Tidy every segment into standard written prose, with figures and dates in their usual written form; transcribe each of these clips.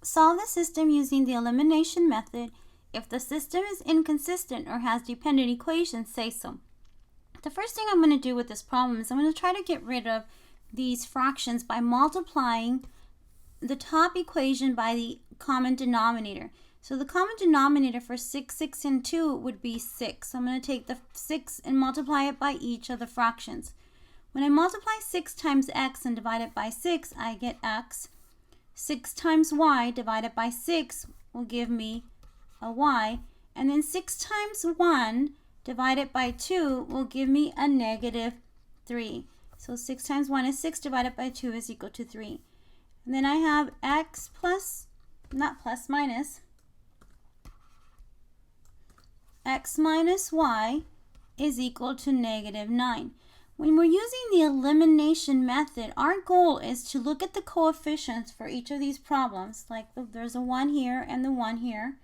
Solve the system using the elimination method. If the system is inconsistent or has dependent equations, say so. The first thing I'm going to do with this problem is I'm going to try to get rid of these fractions by multiplying the top equation by the common denominator. So the common denominator for 6, 6, and 2 would be 6. So I'm going to take the 6 and multiply it by each of the fractions. When I multiply 6 times x and divide it by 6, I get x. 6 times y divided by 6 will give me a y. And then 6 times 1 divided by 2 will give me a negative 3. So 6 times 1 is 6 divided by 2 is equal to 3. And then I have x plus, not plus, minus, x minus y is equal to negative 9. When we're using the elimination method, our goal is to look at the coefficients for each of these problems. Like there's a 1 here and the 1 here.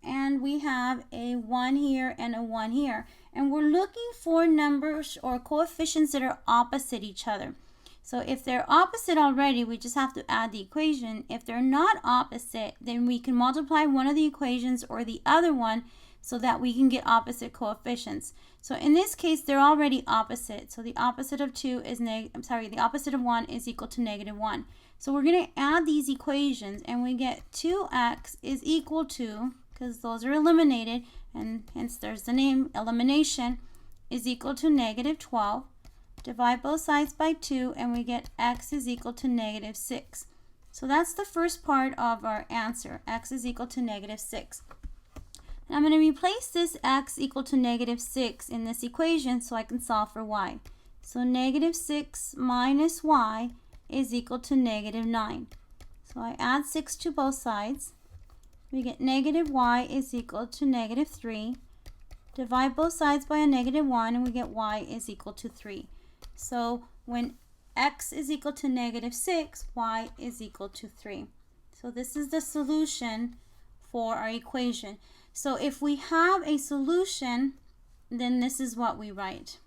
And we have a 1 here and a 1 here. And we're looking for numbers or coefficients that are opposite each other. So if they're opposite already, we just have to add the equation. If they're not opposite, then we can multiply one of the equations or the other one so that we can get opposite coefficients. So in this case, they're already opposite. So the opposite of 2 is the opposite of 1 is equal to negative 1. So we're going to add these equations and we get 2x is equal to, because those are eliminated, and hence there's the name elimination, is equal to negative 12. Divide both sides by 2 and we get x is equal to negative 6. So that's the first part of our answer. X is equal to negative 6. And I'm going to replace this x equal to negative 6 in this equation so I can solve for y. So negative 6 minus y is equal to negative 9. So I add 6 to both sides. We get negative y is equal to negative 3. Divide both sides by a negative 1 and we get y is equal to 3. So when x is equal to negative 6, y is equal to 3. So this is the solution for our equation. So if we have a solution, then this is what we write.